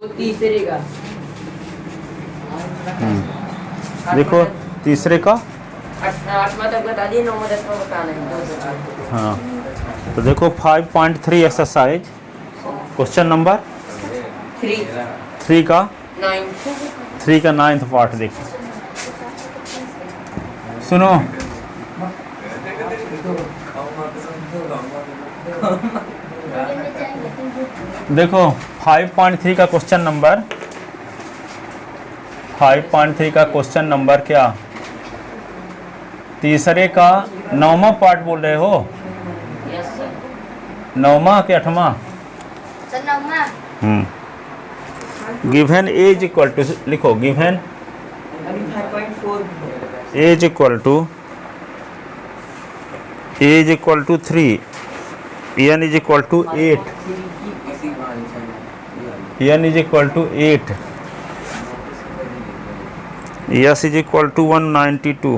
वो तीसरे का देखो तीसरे का 8वां तक बता दिए, 9वां 10वां बताना है। हाँ, तो देखो 5.3 एक्सरसाइज क्वेश्चन नंबर 3 का 9th पार्ट देखो। सुनो, देखो 5.3 का क्वेश्चन नंबर 5.3 का क्वेश्चन नंबर क्या, तीसरे का 9वां पार्ट बोल रहे हो? Yes sir. 9वां कि 8वां? सर 9वां। गिवन एज इक्वल टू, लिखो गिवन अभी 5.4 as equal to 3, n is equal to 8, n is equal to 8, s is equal to 192,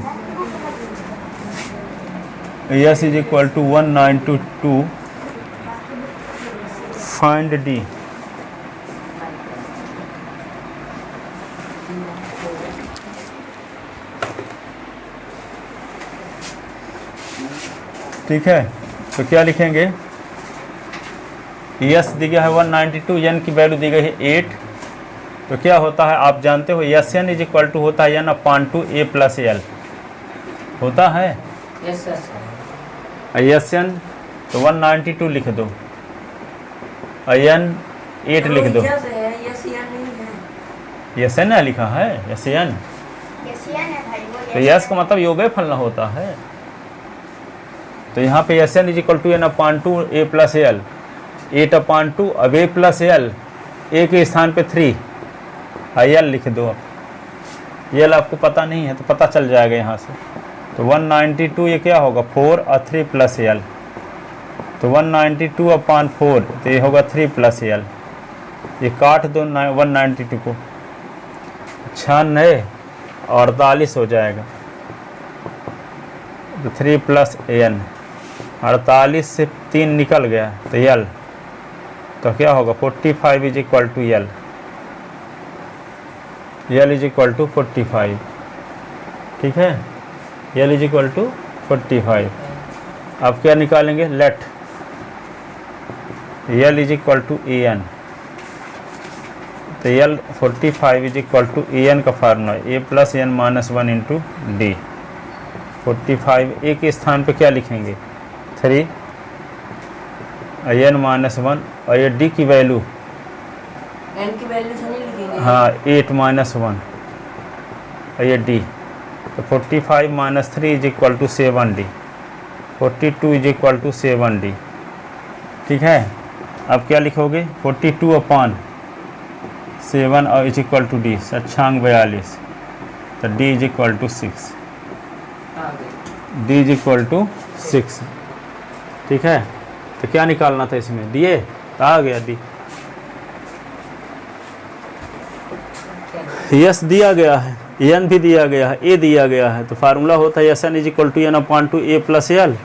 s is equal to 192, find d। ठीक है, तो क्या लिखेंगे, यस दी गया है 192, एन की वैल्यू दी गई है 8, तो क्या होता है आप जानते हो, s N is equal to होता है एन अपॉन टू ए प्लस एल होता है। Yes sir. एस एन तो 192 लिख दो, एन 8 लिख दो। यस है, यस या नहीं है? एस एन लिखा है, एस एन, यसियन है भाई, वो तो यस का मतलब योगे फलना होता है, तो यहाँ पे s N is equal to n upon two A plus l, 8 upon two, अब ए प्लस एल, ए के स्थान पे 3, एल लिख दो। अब एल आपको पता नहीं है तो पता चल जाएगा यहाँ से, तो 192 ये क्या होगा 4 और 3 प्लस एल, तो 192 अपॉन 4, तो ये होगा 3 प्लस एल, ये काट दो 192 को, 96 और 48 हो जाएगा, तो 3 प्लस एन, 48 से 3 निकल गया तो यल, तो क्या होगा 45 is equal to l, l is equal to 45, ठीक है, यल इज इक्वल टू 45। अब क्या निकालेंगे, let l is equal to a n, तो l 45 is equal to a n का formula a plus N minus 1 into d. 45 a के स्थान पे क्या लिखेंगे 3, एन माइनस 1, और ये डी की वैल्यू, एन की वैल्यू से नहीं लिखेंगे? हाँ 8 माइनस 1, और ये डी, तो 45 minus 3 is equal to 7 d, 42 is equal to 7 d, ठीक है। अब क्या लिखोगे 42 अपॉन 7 और इज इक्वल टू डी, 42, तो d is equal to 6, d is equal to 6, ठीक है। तो क्या निकालना था इसमें, दिए तो आ गया डी, यस दिया गया है, एन भी दिया गया है, ए दिया गया है, तो फार्मूला होता है S N is equal to n upon two A plus l,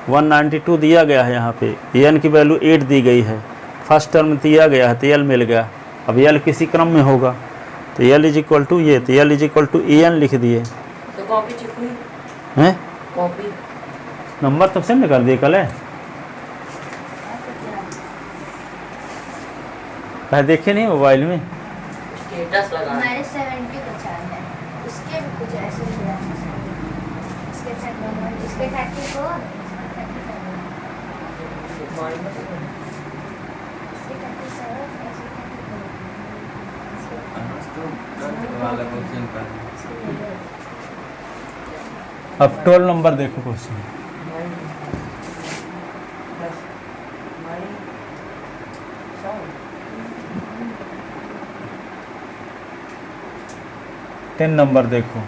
192 दिया गया है, यहाँ पे एन की वैल्यू 8 दी गई है, फर्स्ट टर्म दिया गया है तो एल मिल गया, अब एल किसी क्रम में होगा, तो एल इज इक्वल टू ये, तो l is equal to a n लिख दिए तो कॉपी चिपकी हैं, कॉपी नंबर तब सेंड कर दिए कल है, कहीं देखे नहीं मोबाइल में, स्टेटस लगा हमारे 70 बचा है, उसके भी कुछ ऐसे ही है, इसके 34, इसके 34, इसके 37, अब 12 नंबर देखो क्वेश्चन, टेन नंबर देखो,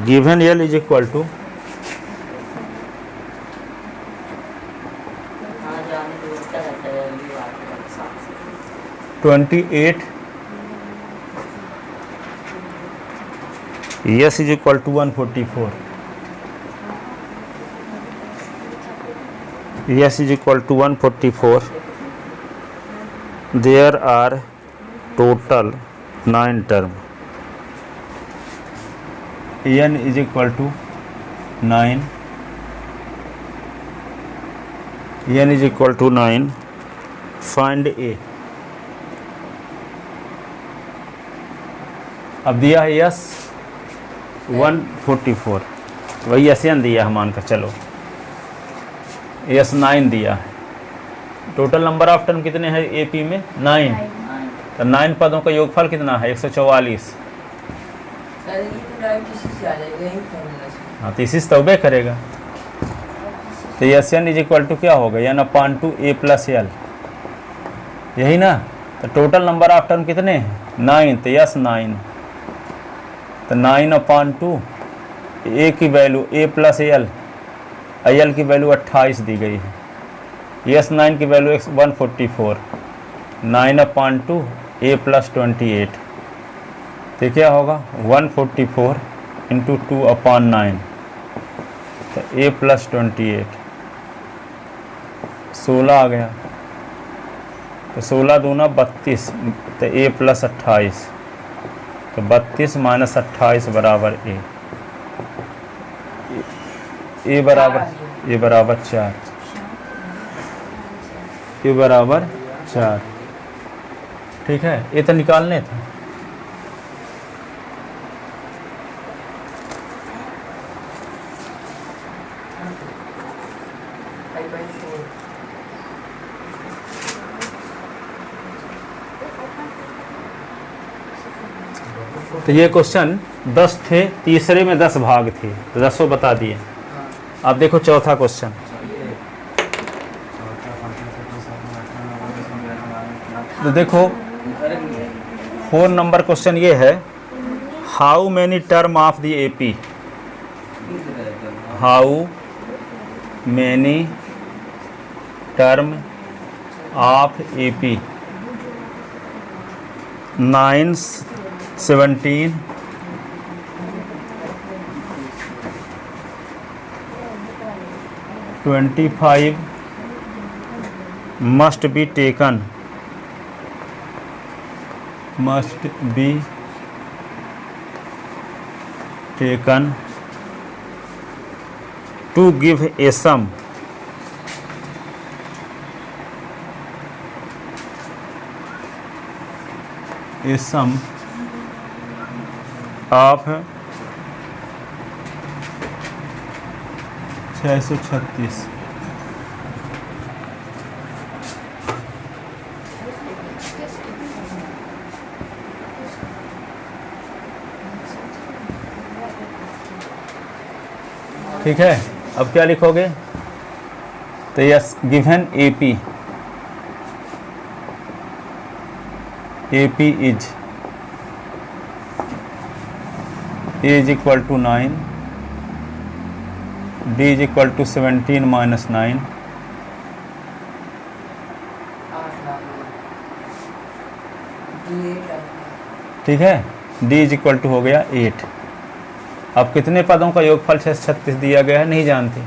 given l is equal to 28, s is equal to 144, S is equal to 144. There are total 9 term. N is equal to 9. N is equal to 9. Find A. अब दिया है yes 144, वही S N दिया है मानकर चलो, yes 9 दिया है। टोटल नंबर ऑफ टर्म कितने हैं ए पी में? 9। तो 9 पदों का योगफल कितना है? 144। सर ये तो डायरेक्ट इसी से आ जाएगा, यही फॉर्मूला से। हाँ तो इसी से तौबे करेगा। तो S N is equal to क्या होगा? एन अपान टू ए प्लस एल, यही ना। तो टोटल नंबर ऑफ टर्म कितने हैं? 9। तो यस 9। तो 9 अपान टू ए की वैल्यू ए प्लस एल, एल की वैल्यू 28 दी गई है। यस 9 की वैल्यू 144, 9 अपान टू ए प्लस 28। तो क्या होगा? 144 इंटू 2 अपान 9, तो ए प्लस 28, 16 आ गया। तो 16 दूना 32, तो ए प्लस 28, तो 32 माइनस 28 बराबर ए। ए बराबर 4, ए बराबर 4। ठीक है, ये तो निकालने था। तो ये क्वेश्चन 10 थे, तीसरे में 10 भाग थे, तो 10 बता दिए। अब देखो चौथा क्वेश्चन। तो देखो 4 नंबर क्वेश्चन ये है, how many term of the AP, how many term of AP 9, 17, 25 must be taken to give a sum of 636। ठीक है, अब क्या लिखोगे? तो yes given AP is A is equal to 9, D is equal to 17 minus 9, ठीक है। D is equal to हो गया 8। अब कितने पदों का योगफल 636 दिया गया है नहीं जानते,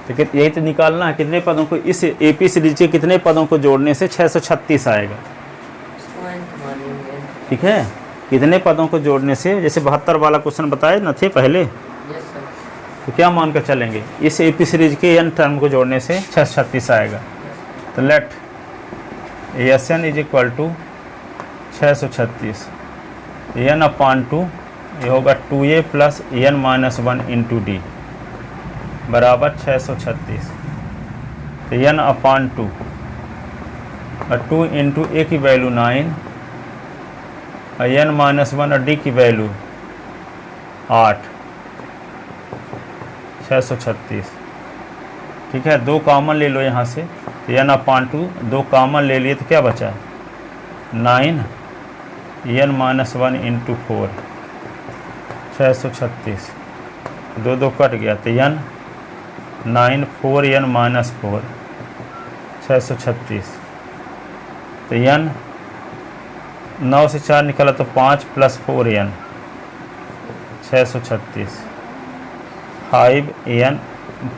ठीक है। यही तो निकालना है, कितने पदों को इस एपी सीरीज के कितने पदों को जोड़ने से 636 आएगा, ठीक है। कितने पदों को जोड़ने से, जैसे 72 वाला क्वेश्चन बताए न थे पहले, तो क्या मानकर चलेंगे? इस एपी सीरीज के एन टर्म को जोड़ने से 636 आएगा। तो let s N is equal to 636, n upon two ये होगा 2a plus N minus 1 into d बराबर 636। तो एन अपान 2 और 2 इंटू ए की वैल्यू 9 और एन माइनस 1 और डी की वैल्यू 8, 636, ठीक है। 2 कॉमन ले लो यहाँ से, तो एन अपान 2 2 कॉमन ले लिए तो क्या बचा? 9 एन माइनस 1 इंटू 4, 636, 2 2 कट गया, तो एन 9 4 एन माइनस 4, 636। तो एन 9 से 4 निकला तो 5 plus 4 n 636, 5 n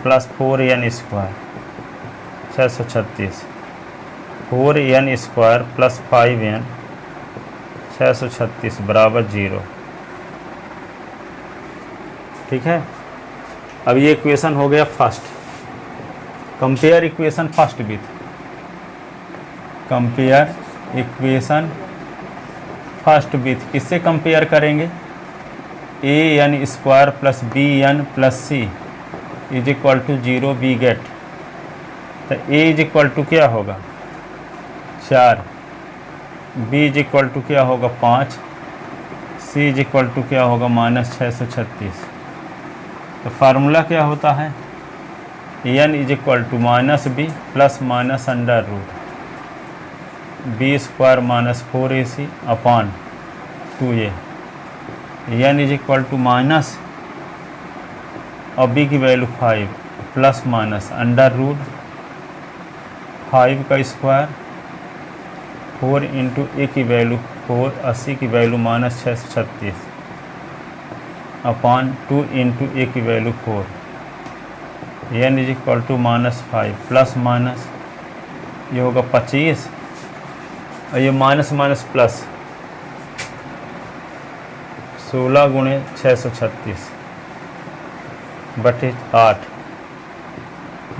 plus 4 n square 636 4n square plus 5n 636 बराबर 0। ठीक है, अब ये इक्वेशन हो गया first. Compare equation first with, compare equation first with किससे कंपेयर करेंगे? A N square plus B N plus C is equal to 0 we get. तो ए इज इक्वल टू क्या होगा 4, बी इज इक्वल टू क्या होगा 5, सी is equal to क्या होगा -636। तो फार्मूला क्या होता है? N is equal to minus b plus minus under root B square minus 4ac upon 2a। N is equal to minus और बी की value 5 plus minus under root 5 का square 4 into ए की वैल्यू 4 80 की value -636 upon 2 into ए की value 4। N is equal to -5 plus minus ये होगा 25 और ये माइनस माइनस प्लस 16 गुणे 636 बटे 8।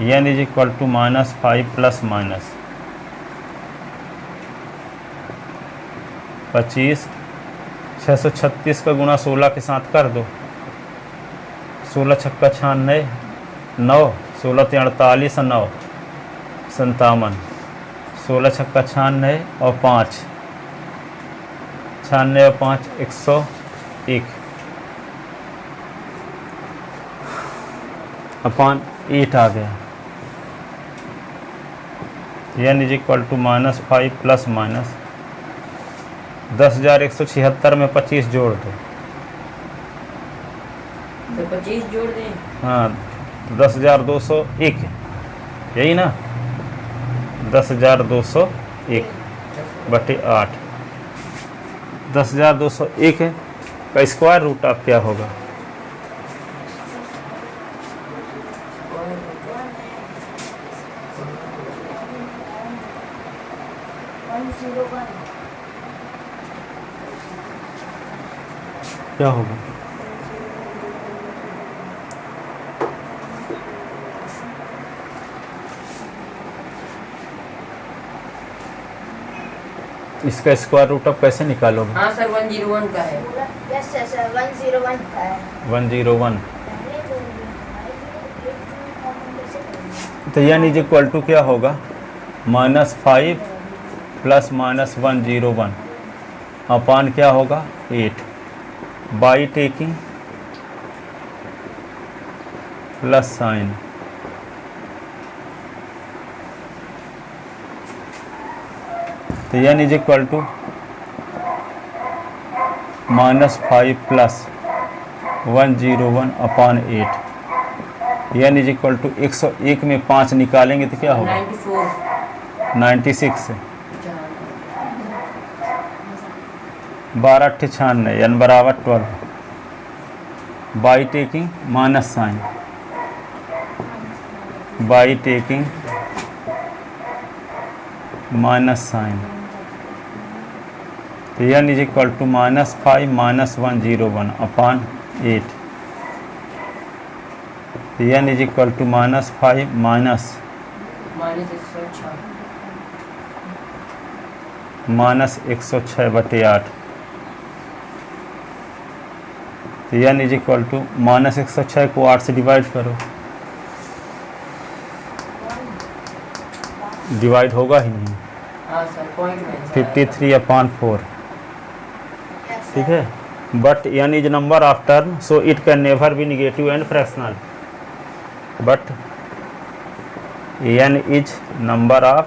N is equal to -5 plus minus 25 636 का गुणा 16 के साथ कर दो। 16 छक्का 96 9 16 3 48 और 9 57। 16 छक्का 96 और 5 96 और 5 101 अपॉन 8 आ गया। N is equal to -5 plus minus 10,176 में 25 जोड़ दो। तो 25 जोड़ दें। हाँ, 10,201 यही ना, 10,201 बटे 8। 10,201 का स्क्वायर रूट आप क्या होगा? क्या होगा? इसका स्क्वायर रूट आप कैसे निकालोगे? हाँ सर 101 का है। यस सर 101 का है। 101 तो यानी इज इक्वल टू क्या होगा -5 प्लस माइनस 101 अपान क्या होगा 8 बाई टेकिंग प्लस साइन तो N is equal to -5 plus 101 upon 8 n is equal to 101 में 5 निकालेंगे तो क्या होगा 96 से 12 96 एन बराबर 12 by taking minus sign by taking minus sign तो N is equal to -5 minus 101 upon 8 तो N is equal to -5 minus 106 बटे 8 तो एन इज इक्वल टू -106 को 8 से डिवाइड करो, डिवाइड होगा ही नहीं। हाँ सर पॉइंट में 53 अपान 4 ठीक है। But n is number of term so it can never be negative and fractional but n is number of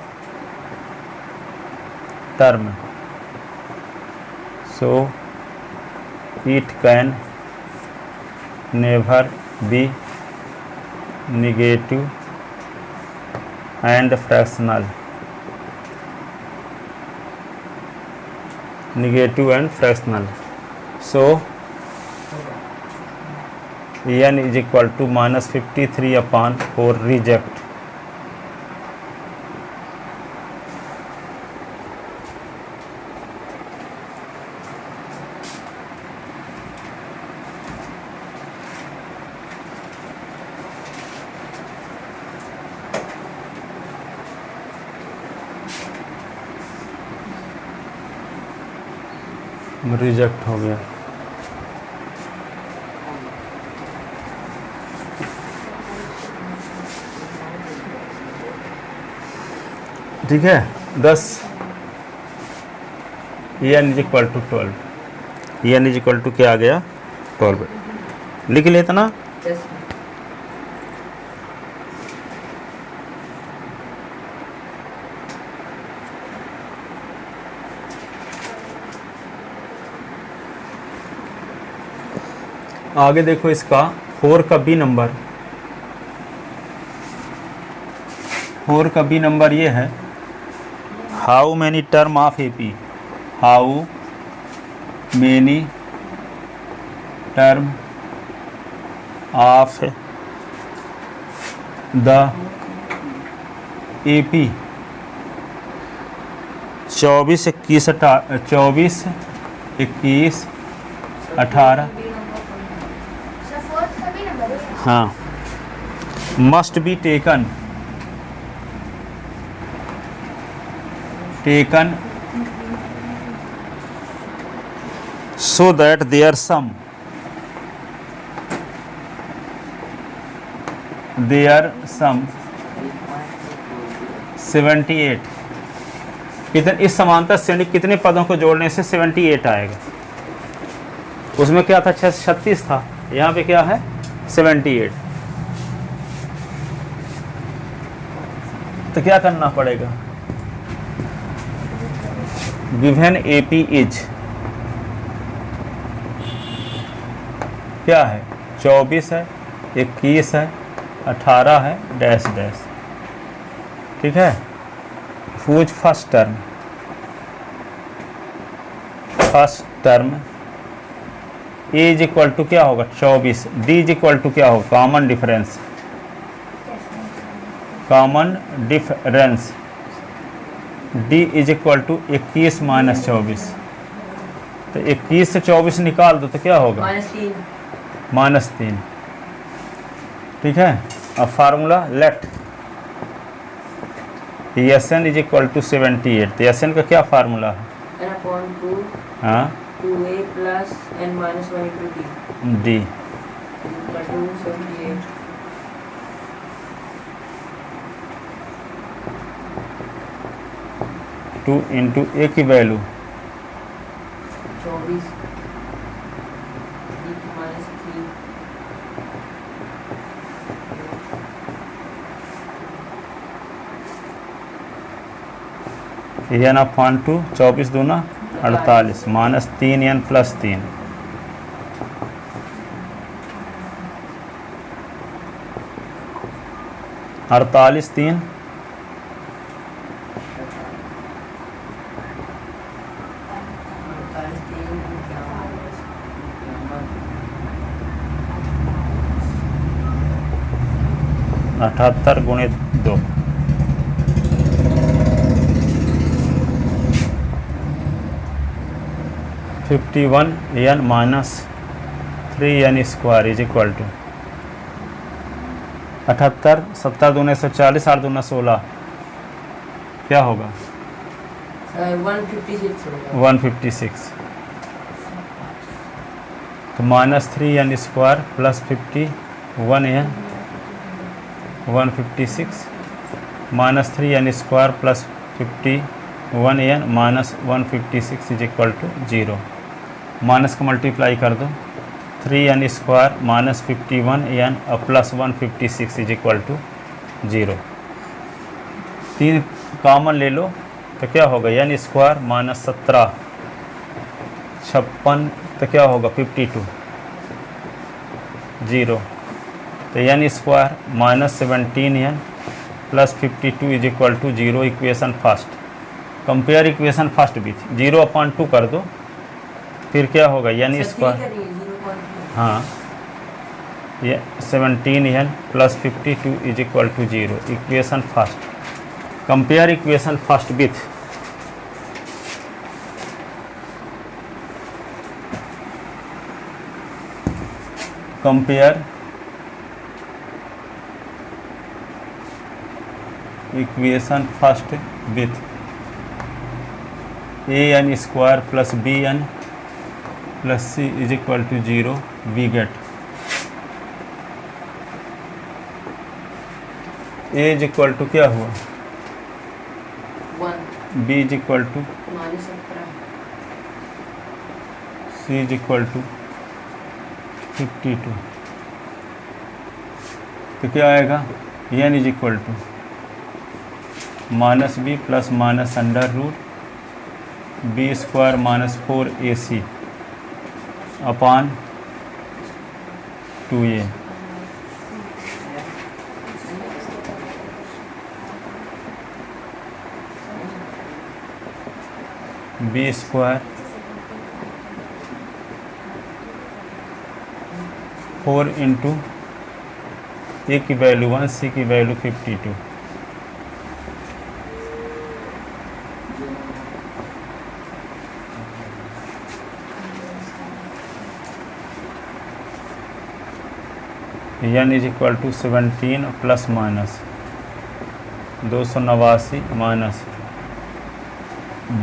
term so it can never be negative and fractional negative and fractional so n is equal to -53 upon 4 reject reject हो गया। ठीक है, 10 n is equal to 12, n is equal to क्या आ गया 12। लिख लेता ना। Yes. आगे देखो इसका 4 का बी नंबर, 4 का बी नंबर ये है, how many term of AP, how many term of the AP 24 21 18 sir fourth का भी नंबर है। हाँ, must be taken so that their sum 78। कितने इस समांतर श्रेणी कितने पदों को जोड़ने से 78 आएगा? उसमें क्या था 36 था, यहाँ पे क्या है 78। तो क्या करना पड़ेगा? गिवन एपी इज क्या है 24 है 21 है 18 है डैश डैश। ठीक है, whose first term A is equal to क्या होगा 24, डी इज इक्वल टू क्या होगा common difference d is equal to 21 minus 24। तो 21 से 24 निकाल दो तो क्या होगा -3। ठीक है, अब formula let s N is equal to 78। तो एस एन का क्या फार्मूला है? हाँ, 2a plus n minus 1 into d d equal to 78। 2 into ए की value 24 d minus 3 n upon 2 24 दूना 48 माइनस 3 एन प्लस 3। अड़तालीस 3 78 गुणित 2 51 N minus 3 N square is equal to 78 70 दूने 140 8 दूना 16 क्या होगा 156 होगा। 156। तो minus 3 N square plus 51 N 156 minus 3 N square plus 51 N minus 156 is equal to 0। Minus का मल्टीप्लाई कर दो 3 एन स्क्वायर माइनस 51 एन और plus 156 is equal to 0। 3 common ले लो तो क्या होगा एन स्क्वायर माइनस 17 56 तो क्या होगा 52 0। तो N square minus 17 N plus 52 is equal to 0। Equation first compare equation first भी 0/2 कर दो फिर क्या होगा एन स्क्वायर हाँ ये 17 N plus 52 is equal to 0। Equation first compare equation first with compare equation first with A N square plus B N plus C is equal to 0, we get A is equal to क्या हुआ, 1 B is equal to -17 C is equal to 52। तो क्या आएगा, N is equal to -b plus minus under root B square minus 4ac upon 2a। B square 4 into ए की value 1, C की value 52। N is equal to 17 plus minus 289 minus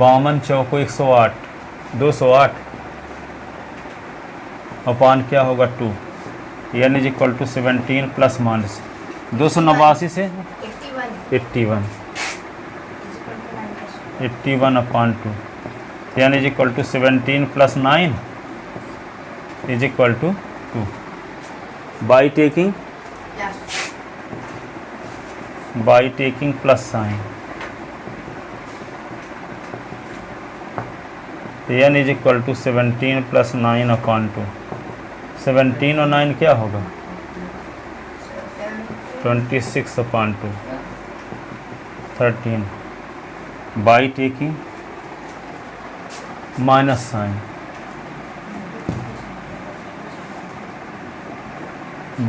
52 चौको 108 208 upon क्या होगा 2। N is equal to 17 plus minus 289 से 81 upon 2। N is equal to 17 plus 9 is equal to 2। By taking plus sign N is equal to 17 plus 9 upon 2। 17 और 9 क्या होगा 26 upon 2 13 by taking minus sign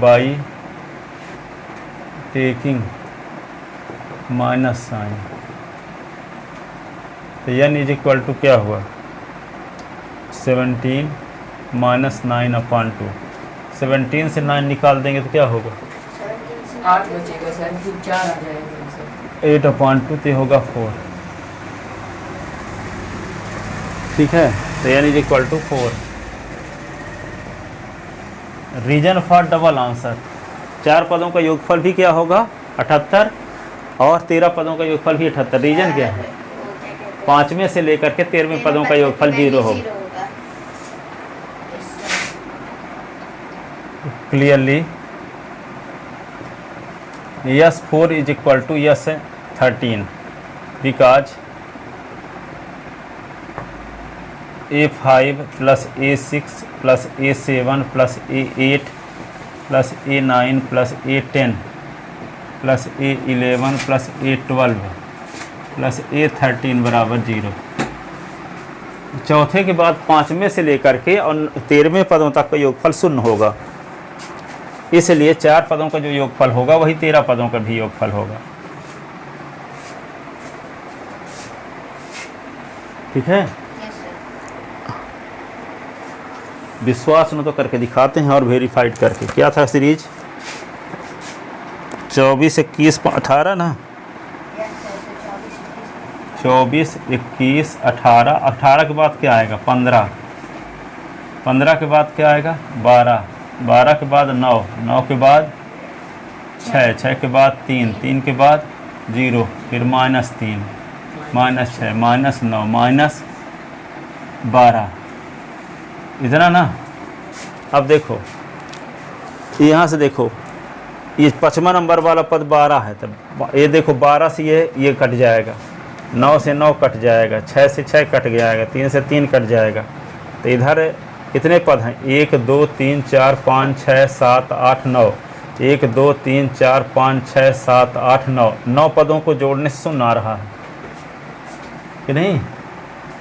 by taking minus sign. तो N is equal to क्या हुआ 17 minus 9 upon 2। 17 से 9 निकाल देंगे तो क्या होगा 8 बचेगा सर, फिर 4 आ जाएगा सर। 8 अपॉन 2 तो होगा 4। ठीक है, तो N is equal to 4। Reason for double answer, 4 पदों का योगफल भी क्या होगा 78 और 13 पदों का योगफल भी 78। रीजन क्या है 5वें से लेकर के 13वें पदों का योगफल 0 होगा। Clearly yes 4 is equal to yes 13 because A5 plus A6 plus A7 plus A8 plus A9 plus A10 plus A11 plus A12 plus A13 बराबर 0। चौथे के बाद 5वें से लेकर के और 13वें पदों तक का योगफल 0 होगा, इसलिए 4 पदों का जो योगफल होगा वही 13 पदों का भी योगफल होगा। ठीक है, विश्वास न तो करके दिखाते हैं और वेरीफाइड करके। क्या था सीरीज 24 21 18 ना 24 21 18 18 के बाद क्या आएगा 15 15 के बाद क्या आएगा 12 12 के बाद 9 9 के बाद 6 6 के बाद 3 3 के बाद 0 फिर -3 -6 -9 -12 इतना ना। अब देखो यहाँ से देखो ये 5वां नंबर वाला पद 12 है, तब ये देखो 12 से ये कट जाएगा, 9 से 9 कट जाएगा, 6 से 6 कट जाएगा, 3 से 3 कट जाएगा। तो इधर कितने पद हैं 1 2 3 4 5 6 7 8 9 1 2 3 4 5 6 7 8 9 9 पदों को जोड़ने से 0 आ रहा है कि नहीं,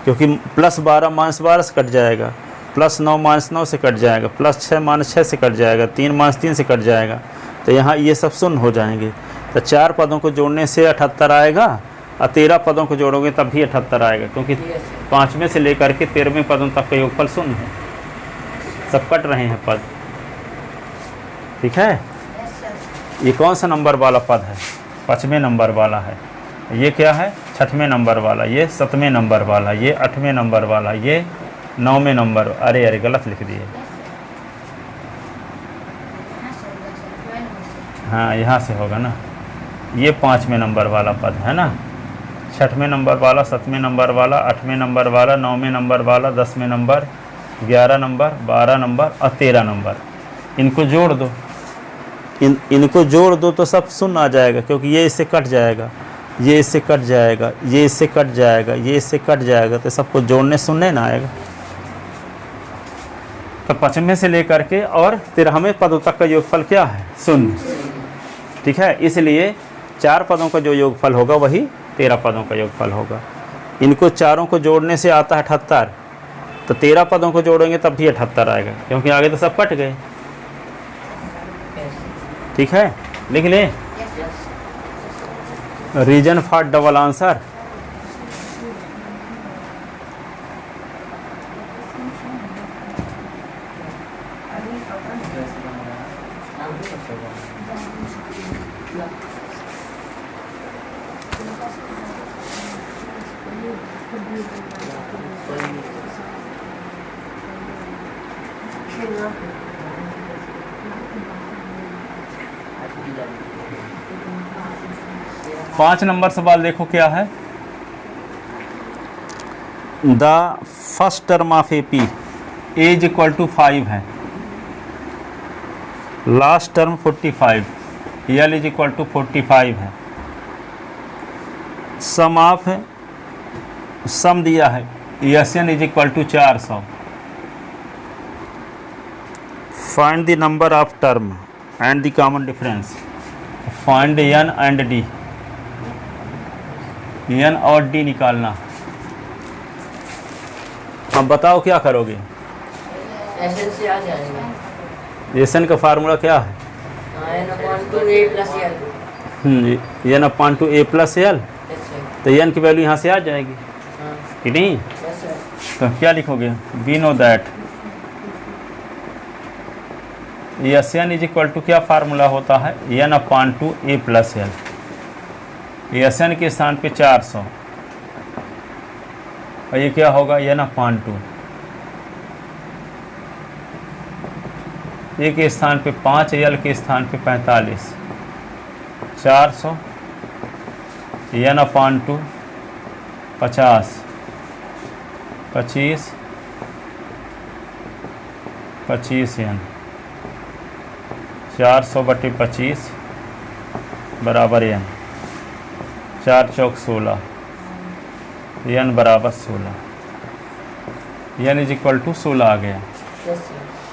क्योंकि +12 -12 से कट जाएगा, +9 -9 से कट जाएगा, +6 -6 से कट जाएगा, 3 -3 से कट जाएगा। तो यहाँ ये सब 0 हो जाएंगे। तो 4 पदों को जोड़ने से 78 आएगा और 13 पदों को जोड़ोगे तब भी 78 आएगा, क्योंकि 5वें से लेकर के 13वें पदों तक का योगफल 0 है, सब कट रहे हैं पद। ठीक है, ये कौन सा नंबर वाला पद है 5वें नंबर वाला है, ये क्या है 6वें नंबर वाला, ये 7वें नंबर वाला, ये 8वें नंबर वाला, ये 9वें नंबर, अरे अरे गलत लिख दिए। हाँ यहाँ से होगा ना, ये 5वें नंबर वाला पद है ना, 6वें नंबर वाला, 7वें नंबर वाला, 8वें नंबर वाला, 9वें नंबर वाला, 10वें नंबर, 11 नंबर, 12 नंबर और 13 नंबर। इनको जोड़ दो, इनको जोड़ दो तो सब शून्य आ जाएगा, क्योंकि ये इससे कट जाएगा, ये इससे कट जाएगा, ये इससे कट जाएगा, ये इससे कट जाएगा, तो सबको जोड़ने शून्य ना आएगा। तो 5वें से लेकर के और 13वें पदों तक का योगफल क्या है? शून्य। ठीक है, इसलिए 4 पदों का जो योगफल होगा वही 13 पदों का योगफल होगा। इनको चारों को जोड़ने से आता है 78, तो 13 पदों को जोड़ेंगे तब भी 78 आएगा, क्योंकि आगे तो सब कट गए। ठीक है, लिख लें रीजन फॉर डबल आंसर। पाँच नंबर सवाल देखो क्या है। The first term of A P is equal to 5 है, last term 45, L is equal to 45 है। सम ऑफ सम दिया है, S N is equal to 400। Find the number of term and the common difference. Find N and D, N और D निकालना। अब बताओ क्या करोगे? एसएन से आ जाएगा। एसएन का फार्मूला क्या है? एन अपॉन टू ए प्लस एल। तो एन की वैल्यू यहाँ से आ जाएगी कि नहीं? तो क्या लिखोगे? We know that S N is equal to क्या फार्मूला होता है? एन अपॉन टू ए प्लस एल। एस एन के स्थान पे 400 और ये क्या होगा? एन अपॉन टू, ए के स्थान पे 5, एल के स्थान पे 45, 400 एन अपॉन टू 50, 25, 25 एन, 400/25 बराबर एन, 4 चौक 16, एन बराबर 16, एन इज इक्वल टू 16 आ गया।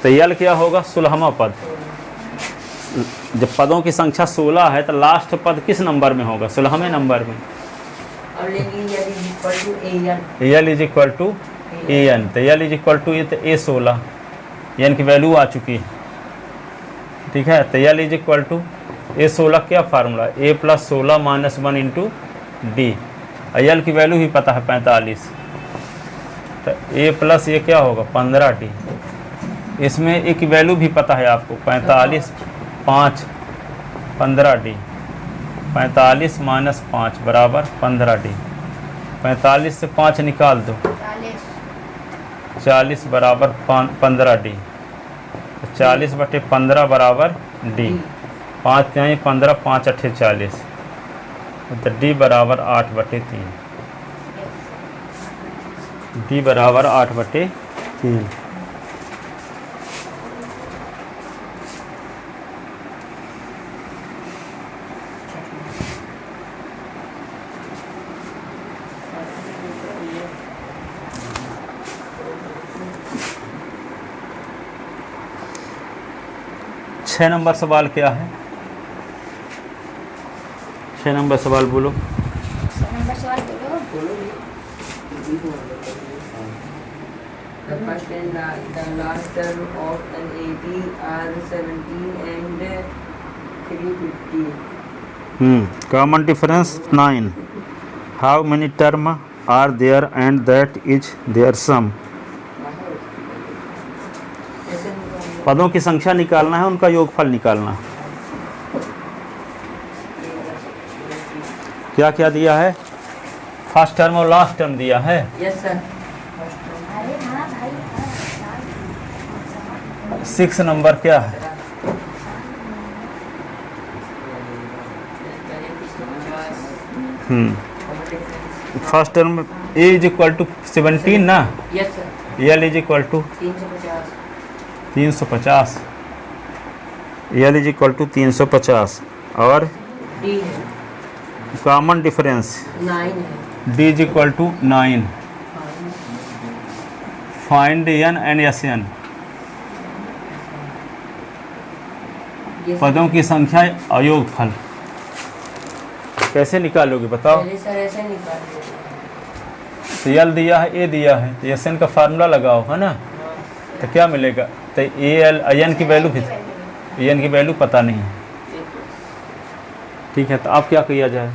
तो यल क्या होगा? 16वां पद। जब पदों की संख्या 16 है तो लास्ट पद किस नंबर में होगा? 16वें नंबर में। L is equal to a n, तो l is equal to A16, n की वैल्यू आ चुकी है। ठीक है, तो l is equal to A16 क्या formula? A + 16 - 1 into d. L की वैल्यू भी पता है 45, तो A प्लस ये क्या होगा? 15D। इसमें ए की वैल्यू भी पता है आपको, 45, 5, 15D। 45 - 5 बराबर 15D। 45 से 5 निकाल दो, 40 बराबर 15D। 40/15 बराबर D। 5 × 15, 5 × 8 40, तो D बराबर 8/3। D बराबर 8/3। छः नंबर सवाल क्या है? 6 नंबर सवाल बोलो। 6 नंबर सवाल बोलो। The first and the last term of an AP are 17 and 350. Common difference 9. How many term are there and that is their sum? पदों की संख्या निकालना है, उनका योगफल निकालना। क्या क्या दिया है? फर्स्ट टर्म और लास्ट टर्म दिया है। Yes sir. अरे हाँ भाई। 6 नंबर क्या है? First term A is equal to 17 ना, yes sir, L is equal to 350, 350, L is equal to 350 और डी है कॉमन डिफरेंस 9 है, D is equal to 9। Find N and S N, पदों की संख्या अयोगफल कैसे निकालोगे बताओ? पहले सर ऐसे निकाल देते तो एल दिया है, ए दिया है, तो एस एन का फार्मूला लगाओ, है ना? तो क्या मिलेगा? तो ए एल एन की वैल्यू भी, एन की वैल्यू पता नहीं है, ठीक है। तो अब क्या किया जाए?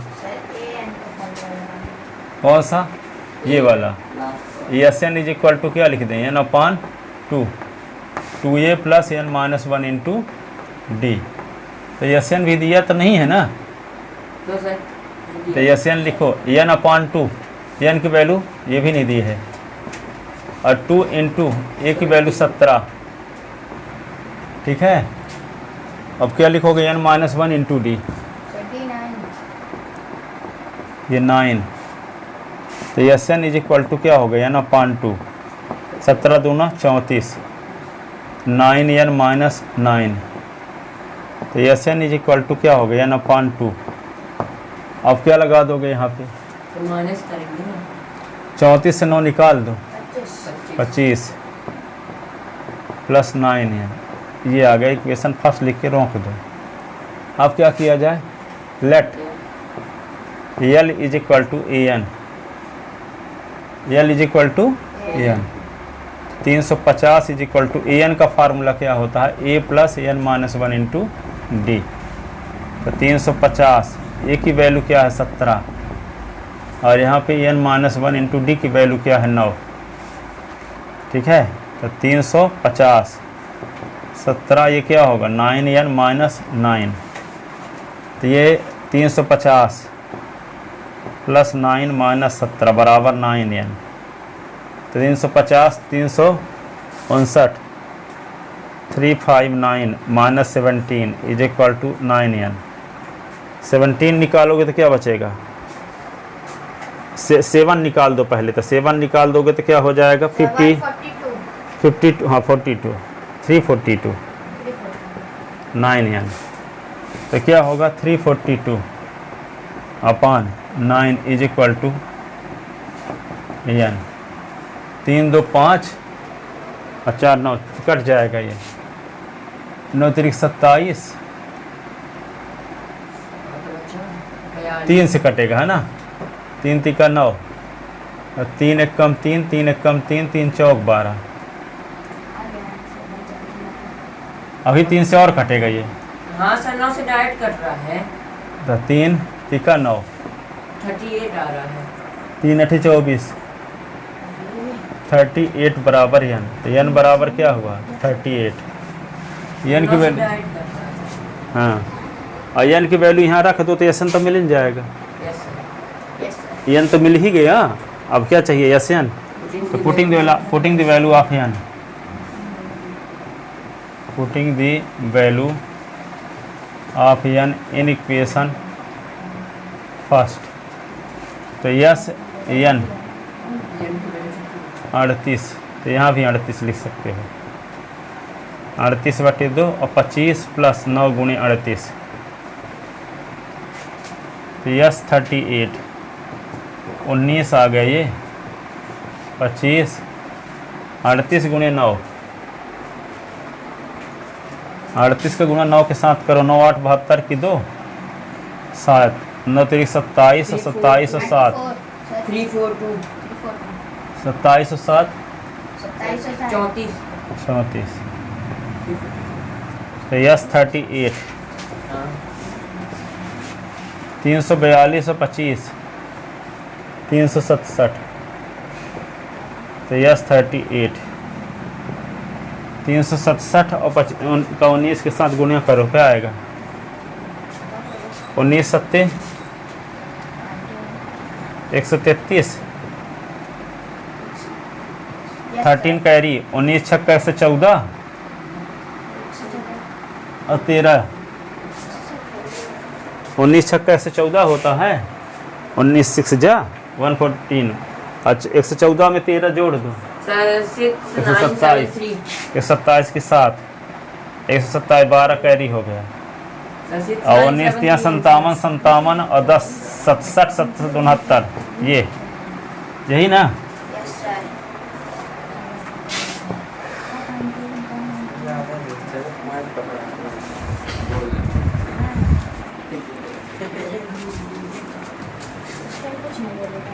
कौन सा? ये वाला S N is equal to क्या लिख दें? N upon 2, 2a plus N minus 1 into D. तो एस एन भी दिया तो नहीं है ना? तो सर तो एस एन लिखो, एन अपान 2, एन की वैल्यू ये भी नहीं दी है, और 2 इंटू ए की वैल्यू 17, ठीक है। अब क्या लिखोगे? एन माइनस 1 इंटू डी, ये 9। तो S N is equal to क्या हो गया? एन अपान 2, 17 दूना 34, 9 एन माइनस 9। तो S N is equal to क्या हो गया? N upon 2। अब क्या लगा दोगे यहाँ पे? तो माइनस करेंगे ना, 34 से 9 निकाल दो, 25, 25 प्लस 9 है, ये आ गया इक्वेशन फर्स्ट, लिख के रोक दो। अब क्या किया जाए? Let l is equal to a n, l is equal to a n. 350 is equal to a n का फार्मूला क्या होता है? A plus N minus 1 into D. तो 350, ए की वैल्यू क्या है? 17, और यहाँ पे एन माइनस 1 इंटू डी की वैल्यू क्या है? 9, ठीक है। तो 350, 17, ये क्या होगा? 9 एन माइनस 9। तो ये 350 प्लस 9 माइनस 17 बराबर 9 एन। तो 350, 359, 359 minus 17 is equal to 9 N. 17 निकालोगे तो क्या बचेगा? 7 निकाल दो पहले, तो 7 निकाल दोगे तो क्या हो जाएगा? 52, हाँ 42, 342, 9 एन। तो क्या होगा? 342 अपान 9 इज इक्वल टू एन। 3 2 5 और 4 9 कट जाएगा, ये 9 3 27, 3 से कटेगा, है ना? 3 3 का 9, और 3 1 कम 3, 3 1 कम 3, 3 चौक 12। अभी 3 से और कटेगा ये, हाँ सर 9 से डायरेक्ट कट रहा है, तो 3 3 का 9, 38 आ रहा है, 3 8 24, 38 बराबर एन। तो एन बराबर क्या हुआ? 38। एन की 9 से वैल्यू, डायरेक्ट कट रहा है, हाँ, और एन की वैल्यू यहाँ रख दो तो एस एन तो मिल ही जाएगा। यस सर, एन तो मिल ही गया, अब क्या चाहिए? S n. तो putting the value of n, putting the value of n in equation first. तो यस एन 38, तो यहाँ भी 38 लिख सकते हो, 38/2 और 25 प्लस 9 गुणे 38, तो यस 38, 19 आ गया ये, 25, 38 गुणे 9, 38 का गुणा 9 के साथ करो, 9 8 72 की 2 7, 9 3 27 और 27 और 7, 342, 27 और 7 34, 34, तो यस 38, हाँ 342 और 25, 367, तो यस 38, 367 और 19 के साथ गुणा करो, क्या आएगा? 19 सत्ते 133, 13 कैरी, 19 छक्का 114, और 13, 19 छक्का 114 होता है। 19 6 जा 114। अच्छा 114 में 13 जोड़ दो, सर 6973 127 के साथ 127 12 कैरी हो गया। और 19 तिया 57 57 और 10 67 67 ये यही ना। Yes sir. कुछ नहीं बोलेगा।